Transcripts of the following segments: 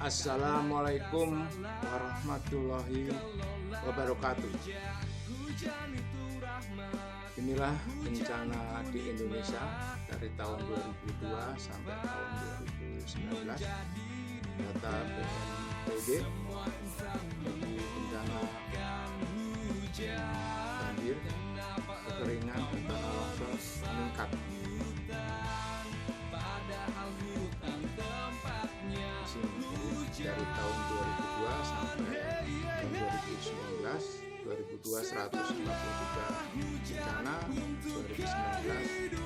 Assalamualaikum warahmatullahi wabarakatuh. Inilah bencana di Indonesia dari tahun 2002 sampai tahun 2019. Data BNPB bagi bencana banjir, kekeringan, dan tanah longsor meningkat. Dari tahun 2002 sampai tahun 2019, 2002 153 bencana, 2019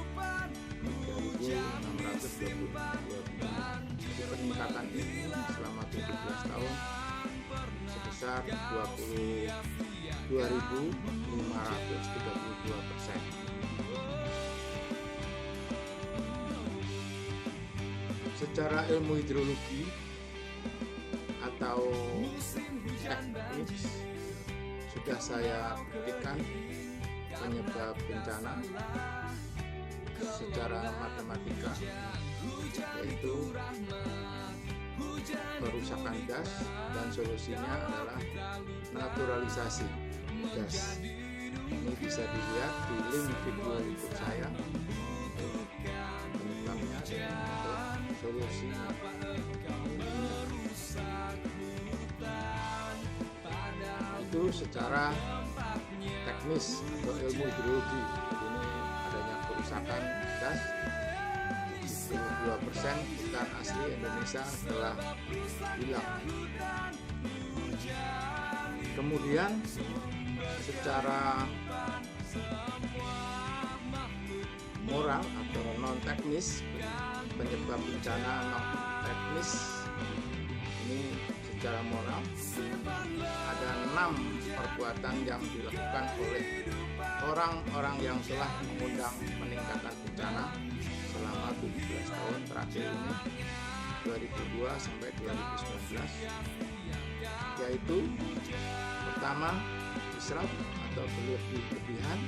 3.622. Peningkatan ini selama 17 tahun sebesar 22.532%. Secara ilmu hidrologi atau teknis sudah saya buktikan penyebab bencana secara matematika, yaitu perusakan gas, dan solusinya adalah naturalisasi gas. Ini bisa dilihat di link video YouTube saya, penyebabnya dan solusinya. Itu secara teknis atau ilmu hidrologi. Ini adanya kerusakan gas. 92% hutan asli Indonesia telah hilang. Kemudian secara moral atau non teknis, penyebab bencana non teknis ini secara moral ada 6 perbuatan yang dilakukan oleh orang-orang yang telah mengundang peningkatan bencana selama 17 tahun terakhir ini, 2002 sampai 2019, yaitu pertama israf atau berlebihan,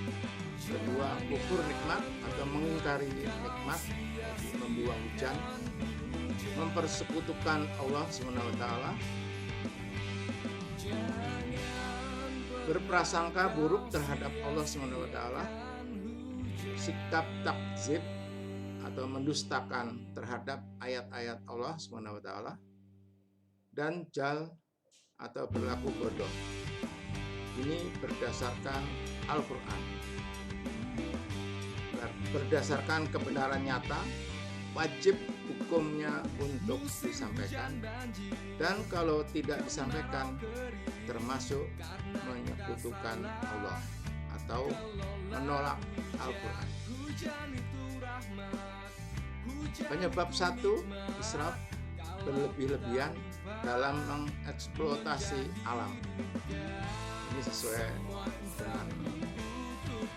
kedua kufur nikmat atau mengingkari nikmat, membuang hujan, mempersekutukan Allah SWT, berprasangka buruk terhadap Allah SWT, sikap takdzib atau mendustakan terhadap ayat-ayat Allah SWT, dan jal atau berlaku bodoh. Ini berdasarkan Al-Quran. Berdasarkan kebenaran nyata, wajib hukumnya untuk disampaikan, dan kalau tidak disampaikan termasuk menyekutukan Allah atau menolak Al-Quran. Penyebab 1, israf, berlebih-lebihan dalam mengeksploitasi alam. Ini sesuai dengan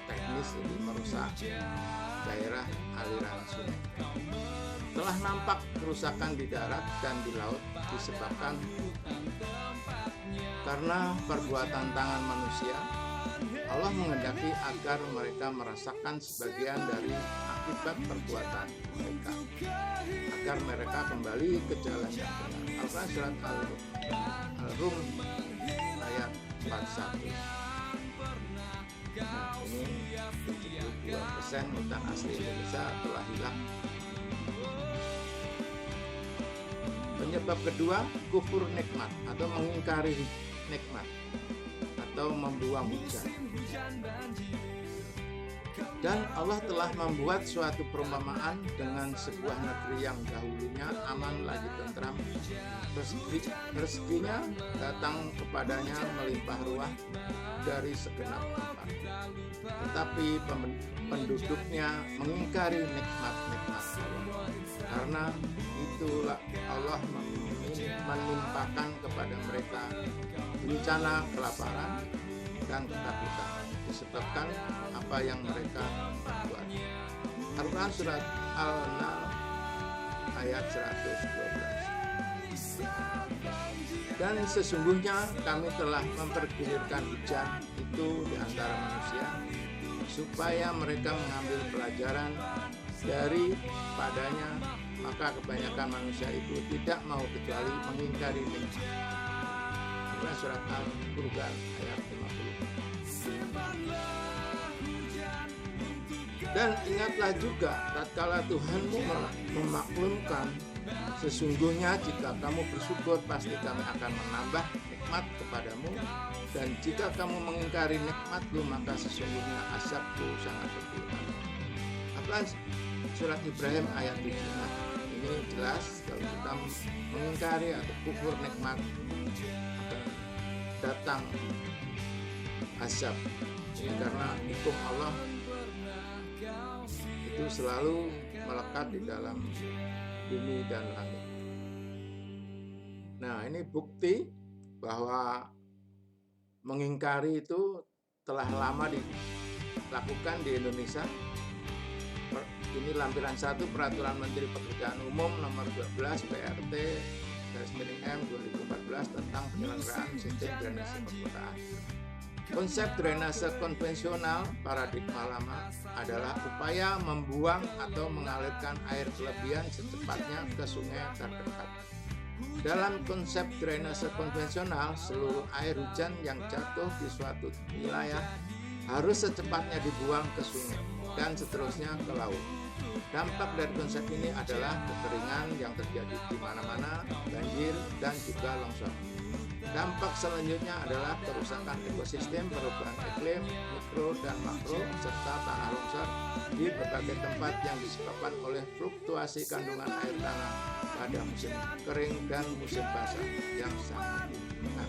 teknis, ini merusak daerah aliran sungai. Telah nampak kerusakan di darat dan di laut disebabkan karena perbuatan tangan manusia. Allah menghendaki agar mereka merasakan sebagian dari akibat perbuatan mereka, agar mereka kembali ke jalan yang benar. Al-Quran surat Al-Rum ayat 41. Nah, ini 72% hutan asli Indonesia telah hilang. Penyebab kedua, kufur nikmat atau mengingkari nikmat atau membuang hujan. Dan Allah telah membuat suatu perumpamaan dengan sebuah negeri yang dahulunya aman lagi tentram. Rezekinya datang kepadanya melimpah ruah dari segenap tempat. Tetapi penduduknya mengingkari nikmat-nikmat Allah. Karena itulah Allah menimpakan kepada mereka bencana kelaparan dan ketakutan disebabkan apa yang mereka perbuat. Al-Quran surat Al-Nahl ayat 112. Dan sesungguhnya kami telah mempergulirkan hujan itu di antara manusia supaya mereka mengambil pelajaran dari padanya maka kebanyakan manusia itu tidak mau kecuali mengingkari nikmat. Surat Al-Furqan ayat 50. Dan ingatlah juga tatkala Tuhanmu memaklumkan, sesungguhnya jika kamu bersyukur pasti kami akan menambah nikmat kepadamu, dan jika kamu mengingkari nikmatku maka sesungguhnya azabku sangat pedih. Apa surat Ibrahim ayat 7. Nah, ini jelas kalau kita mengingkari atau kufur nikmat akan datang azab. Ini karena hukum Allah itu selalu melekat di dalam bumi dan langit. Nah, ini bukti bahwa mengingkari itu telah lama dilakukan di Indonesia. Ini lampiran 1 Peraturan Menteri Pekerjaan Umum nomor 12 PRT/M 2014 tentang penyelenggaraan sistem drainase perkotaan. Konsep drainase konvensional paradigma lama adalah upaya membuang atau mengalirkan air kelebihan secepatnya ke sungai terdekat. Dalam konsep drainase konvensional, seluruh air hujan yang jatuh di suatu wilayah harus secepatnya dibuang ke sungai dan seterusnya ke laut. Dampak dari konsep ini adalah kekeringan yang terjadi di mana-mana, banjir, dan juga longsor. Dampak selanjutnya adalah kerusakan ekosistem, perubahan iklim, mikro dan makro, serta tanah longsor di berbagai tempat yang disebabkan oleh fluktuasi kandungan air tanah pada musim kering dan musim basah yang sangat tinggi. Nah,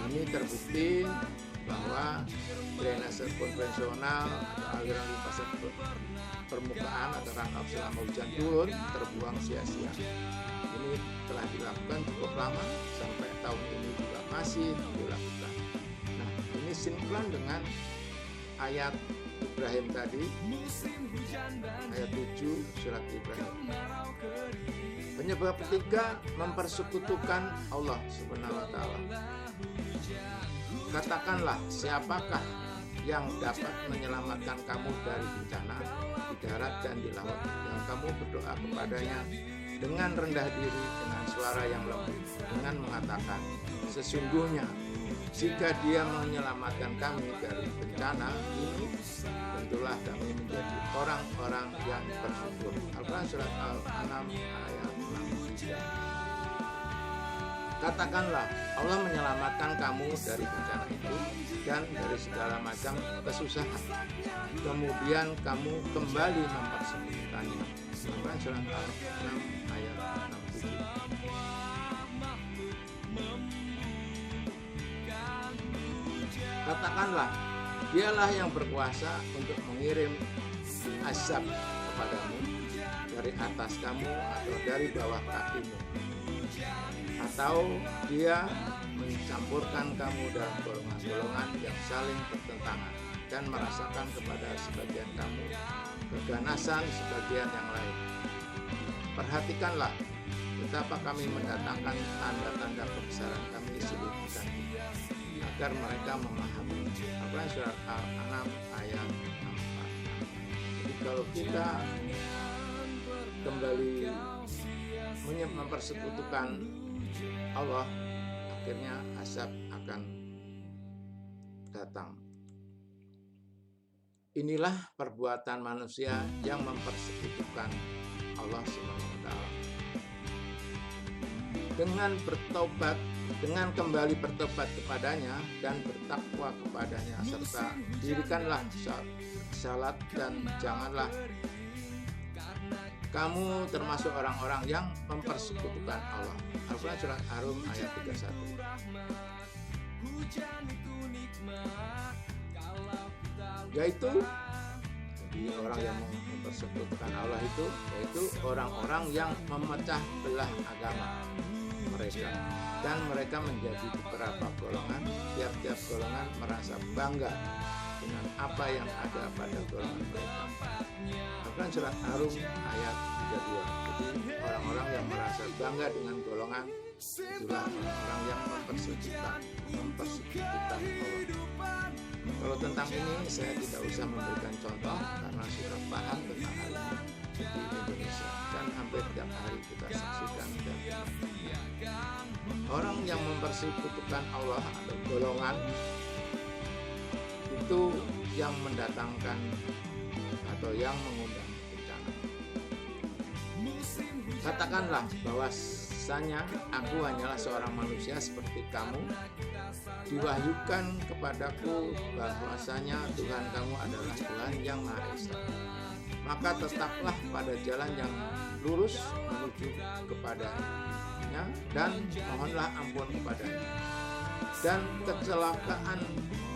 ini terbukti bahwa drainase konvensional atau aliran limpasan permukaan atau runoff selama hujan turun terbuang sia-sia. Ini telah dilakukan cukup lama, sampai tahun ini juga masih dilakukan. Nah, ini sinkron dengan ayat Ibrahim tadi, ayat 7 surat Ibrahim. Penyebab ketiga, mempersekutukan Allah Subhanahu wa Ta'ala. Katakanlah, siapakah yang dapat menyelamatkan kamu dari bencana di darat dan di laut, yang kamu berdoa kepadanya dengan rendah diri, dengan suara yang lembut, dengan mengatakan, sesungguhnya jika dia menyelamatkan kami dari bencana ini, tentulah kami menjadi orang-orang yang bersyukur. Al-Quran surat Al-An'am ayat 63. Katakanlah, Allah menyelamatkan kamu dari bencana itu dan dari segala macam kesusahan. Kemudian kamu kembali mempersekutukannya. Al-Quran surat Al-An'am ayat 67. Katakanlah, dialah yang berkuasa untuk mengirim azab kepadamu dari atas kamu atau dari bawah kakimu, atau dia mencampurkan kamu dalam golongan-golongan yang saling bertentangan dan merasakan kepada sebagian kamu keganasan sebagian yang lain. Perhatikanlah betapa kami mendatangkan tanda-tanda kebesaran kami sedemikian agar mereka memahami. Al-Quran surat Al-An'am ayat 4. Jadi kalau kita kembali mempersekutukan Allah, akhirnya azab akan datang. Inilah perbuatan manusia yang mempersekutukan Allah Subhanahu wa Ta'ala. Dengan bertobat, dengan kembali bertobat kepadanya dan bertakwa kepadanya, serta dirikanlah salat dan janganlah kamu termasuk orang-orang yang mempersekutukan Allah. Al-Quran surat Ar-Rum ayat 31. Yaitu orang yang mempersekutukan Allah itu yaitu orang-orang yang memecah belah agama mereka, dan mereka menjadi beberapa golongan. Tiap-tiap golongan merasa bangga dengan apa yang ada pada golongan mereka. Al-Quran surat Ar-Rum ayat 32. Jadi orang-orang yang merasa bangga dengan golongan itulah orang-orang yang mempersekutukan Allah. Kalau tentang ini saya tidak usah memberikan contoh karena sudah paham tentang hal ini. di Indonesia, dan hampir tiap hari kita saksikan. Dan orang yang mempersekutukan Allah atau golongan itu yang mendatangkan atau yang mengundang bencana. Katakanlah bahwasanya aku hanyalah seorang manusia seperti kamu. Diwahyukan kepadaku bahwasanya Tuhan kamu adalah Tuhan yang Maha Esa. Maka tetaplah pada jalan yang lurus menuju kepadanya dan mohonlah ampun kepadanya. Dan kecelakaan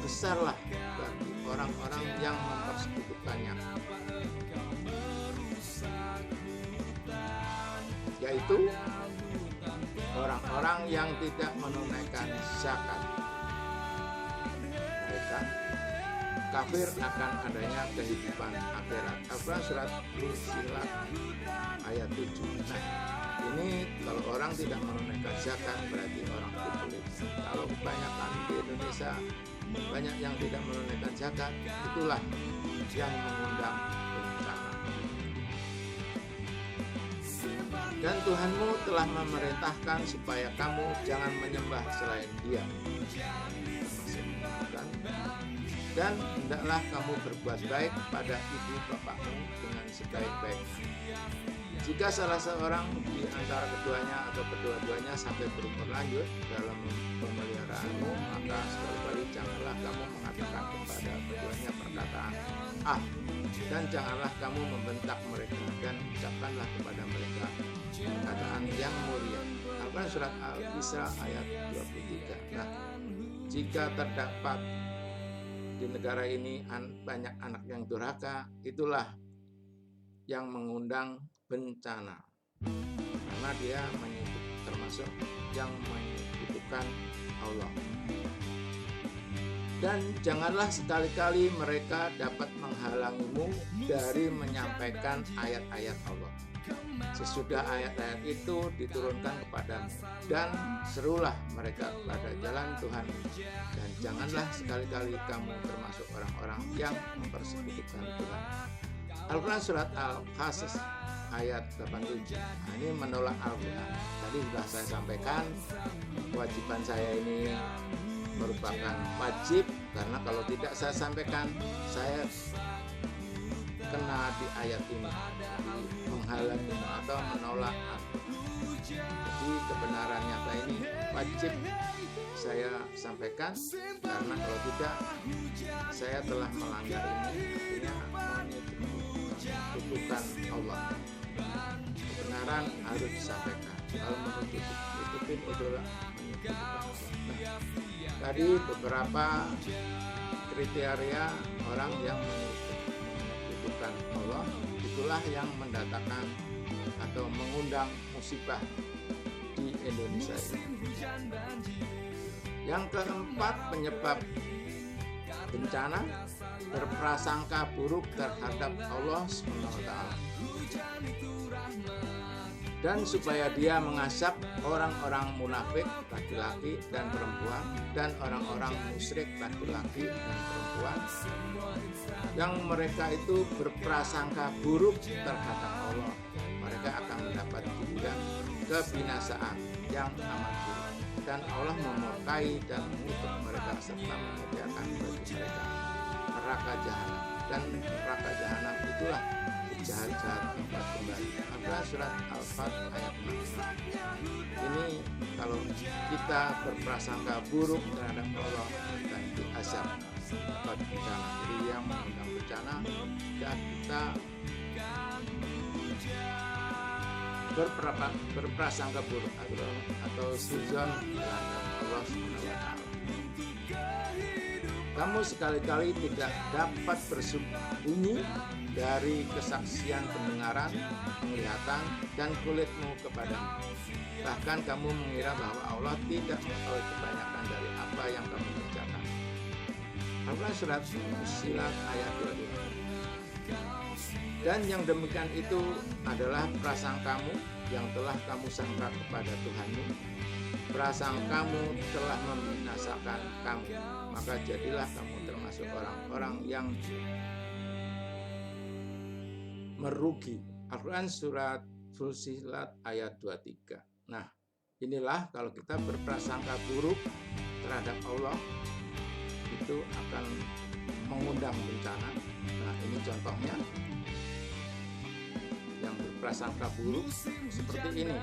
besarlah bagi orang-orang yang mempersekutukannya, yaitu orang-orang yang tidak menunaikan zakat. Mereka kafir akan adanya kehidupan akhirat. Al-Quran surat Fussilat ayat 7. Nah, ini kalau orang tidak menunaikan zakat berarti orang kulit. Kalau kebanyakan di Indonesia banyak yang tidak menunaikan zakat, itulah yang mengundang bencana. Dan Tuhanmu telah memerintahkan supaya kamu jangan menyembah selain Dia. Dan hendaklah kamu berbuat baik pada ibu bapakmu dengan sebaik-baiknya. Jika salah seorang di antara keduanya atau kedua-duanya sampai berumur lanjut dalam pemeliharaanmu, maka sekali-kali janganlah kamu mengatakan kepada keduanya perkataan "ah", dan janganlah kamu membentak mereka, dan ucapkanlah kepada mereka perkataan yang mulia. Al-Quran surat Al-Isra ayat 23. Nah, jika terdapat di negara ini banyak anak yang durhaka, itulah yang mengundang bencana, karena dia termasuk yang menyekutukan Allah. Dan janganlah sekali-kali mereka dapat menghalangimu dari menyampaikan ayat-ayat Allah. Sesudah ayat-ayat itu diturunkan kepadamu, dan serulah mereka pada jalan Tuhan, dan janganlah sekali-kali kamu termasuk orang-orang yang mempersekutukan Tuhan. Al-Quran surat Al-Qasas ayat 87. Nah, ini menolak Al-Quran. Tadi sudah saya sampaikan, kewajiban saya ini merupakan wajib, karena kalau tidak saya sampaikan, saya kena di ayat ini, menghalangi atau menolak Al-Quran. Jadi kebenaran nyata ini wajib saya sampaikan, karena kalau tidak saya telah melanggar ini, artinya menyekutukan Allah. Kebenaran harus disampaikan. Kalau menutupin itulah menyekutukan Allah. Nah, tadi beberapa kriteria orang yang menyekutukan Allah, itulah yang mendatangkan atau mengundang musibah di Indonesia ini. Yang keempat, penyebab bencana berprasangka buruk terhadap Allah SWT, dan supaya dia mengasap orang-orang munafik laki-laki dan perempuan, dan orang-orang musyrik laki-laki dan perempuan, yang mereka itu berprasangka buruk terhadap Allah. Mereka akan mendapat giliran kebinasaan yang amat buruk, dan Allah memurkai dan mengutuk mereka serta menyediakan bagi mereka neraka jahanam, dan neraka jahanam itulah jahat-jahat tempat kembali. Al-Quran surat Al-Fat ayat 6. Ini kalau kita berprasangka buruk terhadap Allah dan diazab dapat bencana. Jadi yang mengundang bencana, dan kita berprasangka buruk atau suzon terhadap Allah SWT. Kamu sekali-kali tidak dapat bersembunyi dari kesaksian pendengaran, penglihatan, dan kulitmu kepadamu. Bahkan kamu mengira bahwa Allah tidak mengetahui kebanyakan dari apa yang kamu kerjakan. Al-Quran surat Fussilat ayat 22. Dan yang demikian itu adalah prasangkamu yang telah kamu sangka kepada Tuhanmu. Prasangkamu telah membinasakan kamu, maka jadilah kamu termasuk orang-orang yang merugi. Al-Quran surat Fussilat ayat 23. Nah, inilah kalau kita berprasangka buruk terhadap Allah, itu akan mengundang bencana. Nah, ini contohnya yang berprasangka buruk seperti ini.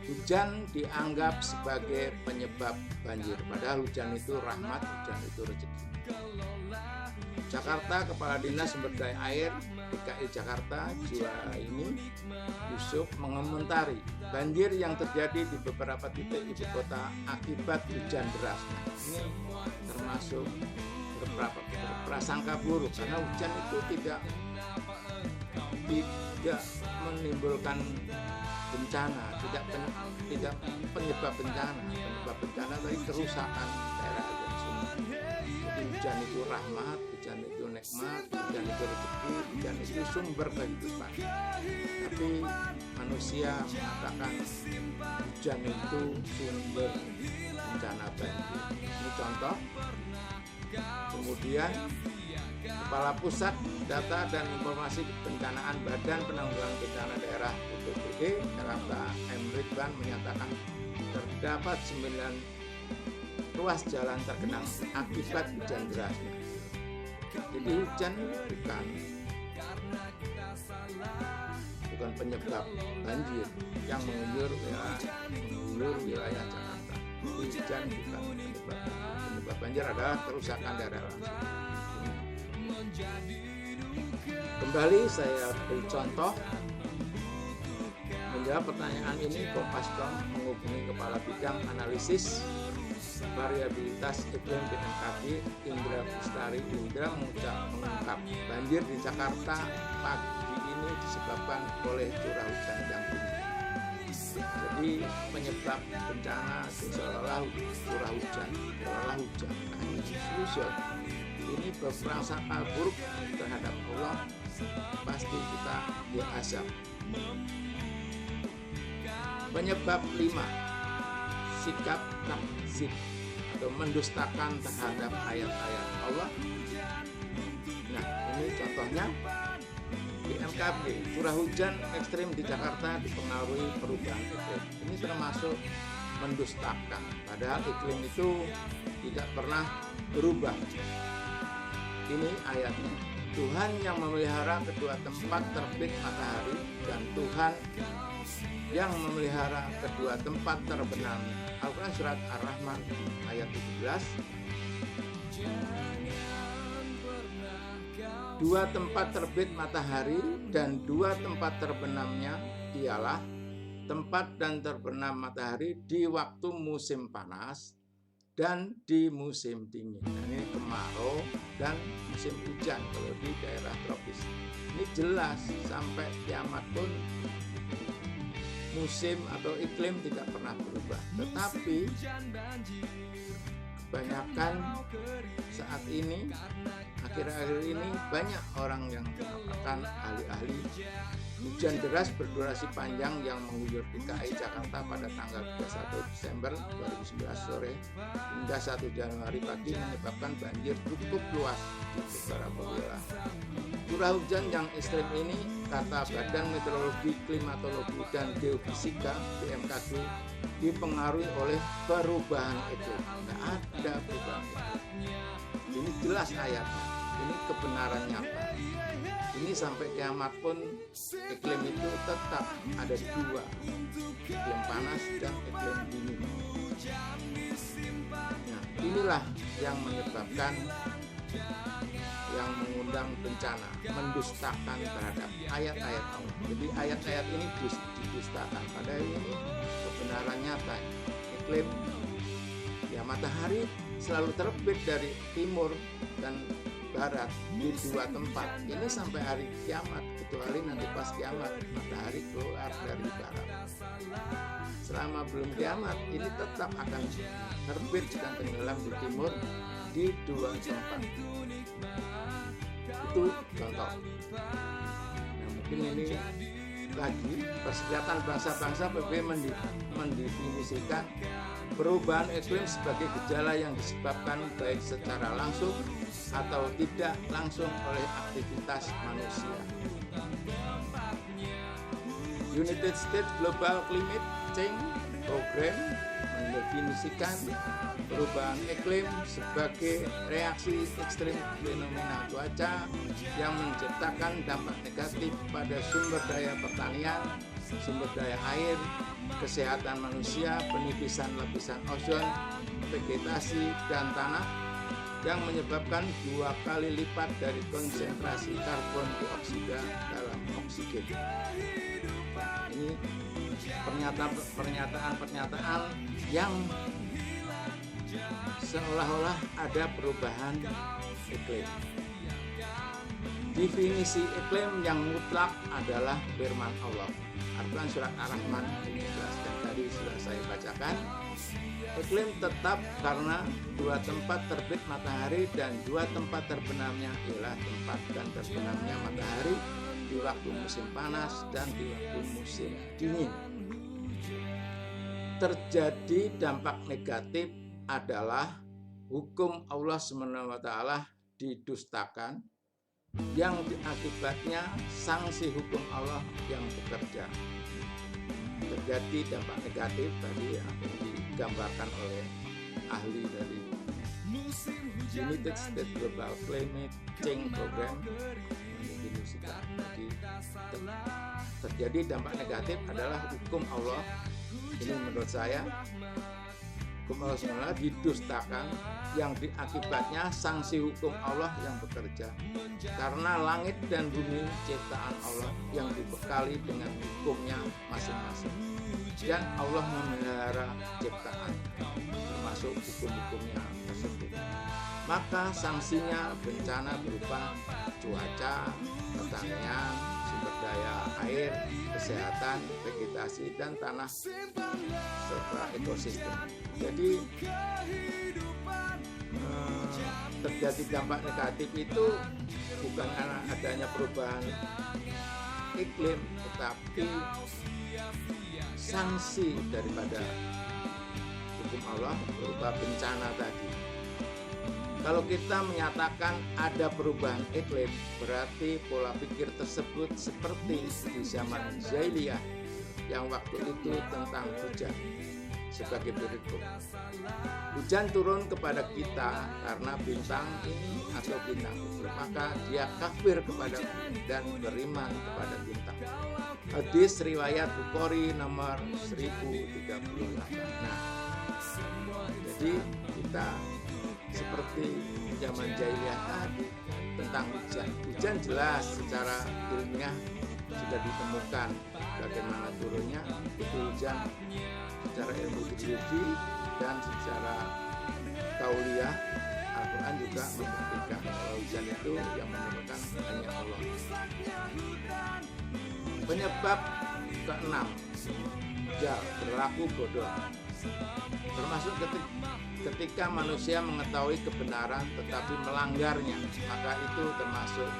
Hujan dianggap sebagai penyebab banjir, padahal hujan itu rahmat, hujan itu rezeki. Jakarta, Kepala Dinas Sumber Daya Air DKI Jakarta ini Yusuf mengomentari banjir yang terjadi di beberapa titik ibu kota akibat hujan deras. Ini termasuk berprasangka buruk karena hujan itu tidak menimbulkan bencana, tidak penyebab bencana. Penyebab bencana dari kerusakan daerah aliran sungai. Jadi hujan itu rahmat, hujan itu nikmat, hujan itu rezeki, hujan itu sumber kehidupan. Tapi manusia mengatakan hujan itu sumber bencana banjir. Ini contoh. Kemudian Kepala Pusat Data dan Informasi Kebencanaan Badan Penanggulangan Bencana Daerah BPBD Jakarta M. Ridwan menyatakan terdapat 9 ruas jalan tergenang akibat hujan deras. Jadi hujan bukan penyebab banjir yang mengguyur wilayah Jakarta. Hujan bukan penyebab banjir, adalah kerusakan daerah langsung. Kembali saya beri contoh. Menjawab pertanyaan ini, Kompas.com menghubungi Kepala Bidang Analisis Variabilitas Iklim BMKG Indra Bestari. Indra mengungkap banjir di Jakarta pagi ini disebabkan oleh curah hujan yang tinggi. Jadi penyebab bencana seolah-olah curah hujan. Nah, ini berprasangka buruk terhadap Allah, pasti kita diazab. Penyebab 5, sikap takzib atau mendustakan terhadap ayat-ayat Allah. Nah, ini contohnya BMKG, curah hujan ekstrim di Jakarta dipengaruhi perubahan iklim. Ini termasuk mendustakan, padahal iklim itu tidak pernah berubah. Ini ayatnya. Tuhan yang memelihara kedua tempat terbit matahari dan Tuhan yang memelihara kedua tempat terbenam. Al-Quran surat Ar-Rahman ayat 17. Dua tempat terbit matahari dan dua tempat terbenamnya ialah tempat dan terbenam matahari di waktu musim panas dan di musim dingin. Nah, ini kemarau dan musim hujan kalau di daerah tropis. Ini jelas sampai kiamat pun musim atau iklim tidak pernah berubah. Tetapi kebanyakan saat ini, akhir-akhir ini banyak orang yang mengatakan, ahli-ahli, hujan deras berdurasi panjang yang mengguyur DKI Jakarta pada tanggal 21 Desember 2019 sore hingga 1 Januari pagi menyebabkan banjir cukup luas di beberapa wilayah. Curah hujan yang ekstrim ini, kata Badan Meteorologi, Klimatologi, dan Geofisika BMKG, dipengaruhi oleh perubahan iklim. Tidak ada perubahan iklim. Ini jelas ayatnya. Ini kebenaran nyata. Ini sampai kiamat pun iklim itu tetap ada dua, iklim panas dan iklim dingin. Nah, inilah yang menyebabkan, yang mengundang bencana, mendustakan terhadap ayat-ayat Allah. Jadi ayat-ayat ini didustakan. Padahal ini kebenaran nyata. Iklim, ya matahari selalu terbit dari timur dan barat di dua tempat. Ini sampai hari kiamat, kecuali nanti pas kiamat matahari keluar dari barat. Selama belum kiamat, ini tetap akan terbit dan tenggelam di timur di dua tempat. Itu contoh. Nah, mungkin ini lagi Perserikatan Bangsa-Bangsa PBB mendefinisikan perubahan iklim sebagai gejala yang disebabkan baik secara langsung atau tidak langsung oleh aktivitas manusia. United States Global Climate Change Program mendefinisikan perubahan iklim sebagai reaksi ekstrim fenomena cuaca yang menciptakan dampak negatif pada sumber daya pertanian, sumber daya air, kesehatan manusia, penipisan lapisan ozon, vegetasi, dan tanah, yang menyebabkan 2 kali lipat dari konsentrasi karbon dioksida dalam oksigen. Ini pernyataan-pernyataan yang seolah-olah ada perubahan iklim. Definisi iklim yang mutlak adalah firman Allah. Al-Quran surat Ar-Rahman 17 yang tadi sudah saya bacakan. Iklim tetap karena 2 tempat terbit matahari dan 2 tempat terbenamnya ialah tempat dan terbenamnya matahari di waktu musim panas dan di waktu musim dingin. Terjadi dampak negatif adalah hukum Allah SWT didustakan, yang akibatnya sanksi hukum Allah yang bekerja. Terjadi dampak negatif tadi yang digambarkan oleh ahli dari United States Global Climate Change Program mendefinisikan. Jadi terjadi dampak negatif adalah hukum Allah. Ini menurut saya hukum Allah SWT didustakan, yang akibatnya sanksi hukum Allah yang bekerja. Karena langit dan bumi ciptaan Allah yang dibekali dengan hukumnya masing-masing, dan Allah memelihara ciptaan termasuk hukum-hukumnya tersebut. Maka sanksinya bencana berupa cuaca, pertanian, sumber daya air, kesehatan, vegetasi, dan tanah serta ekosistem. Jadi terjadi dampak negatif itu bukan karena adanya perubahan iklim, tetapi sanksi daripada hukum Allah berupa bencana tadi. Kalau kita menyatakan ada perubahan iklim, berarti pola pikir tersebut seperti di zaman jahiliyah yang waktu itu tentang hujan. Sebagai berikut: hujan turun kepada kita karena bintang ini atau bintang itu, maka dia kafir kepada dan beriman kepada bintang. Hadis riwayat Bukhari nomor 1038. Nah, jadi kita seperti zaman jahiliyah tadi tentang hujan. Hujan jelas secara ilmiah sudah ditemukan bagaimana turunnya itu hujan secara ilmu hidrologi, dan secara tauliah Al-Quran juga membuktikan bahwa hujan itu yang menurunkan hanya Allah. Penyebab keenam, berlaku bodoh, termasuk ketika manusia mengetahui kebenaran tetapi melanggarnya, maka itu termasuk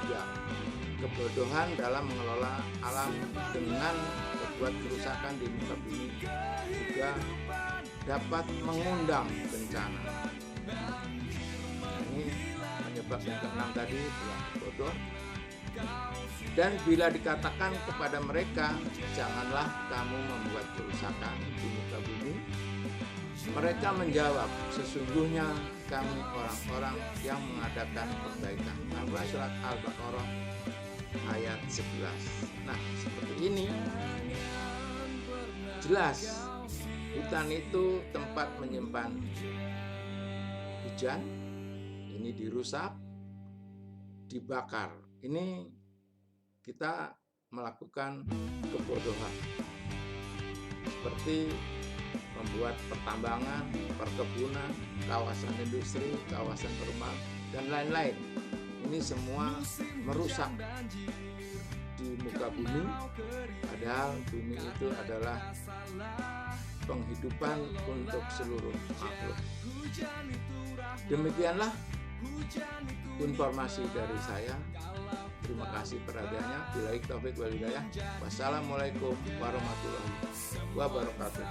kebodohan dalam mengelola alam dengan berbuat kerusakan di muka bumi, juga dapat mengundang bencana. Ini penyebab yang keenam tadi, berlaku bodoh. Dan bila dikatakan kepada mereka, janganlah kamu membuat kerusakan di muka bumi, mereka menjawab, sesungguhnya kami orang-orang yang mengadakan perbaikan. Al-Quran surat Al-Baqarah ayat 11. Nah, seperti ini jelas hutan itu tempat menyimpan hujan, ini dirusak, dibakar. Ini kita melakukan kebodohan seperti membuat pertambangan, perkebunan, kawasan industri, kawasan perumahan, dan lain-lain. Ini semua merusak di muka bumi, padahal bumi itu adalah penghidupan untuk seluruh makhluk. Demikianlah informasi dari saya. Terima kasih perhatiannya. Billahi taufiq wal hidayah. Wassalamualaikum warahmatullahi wabarakatuh.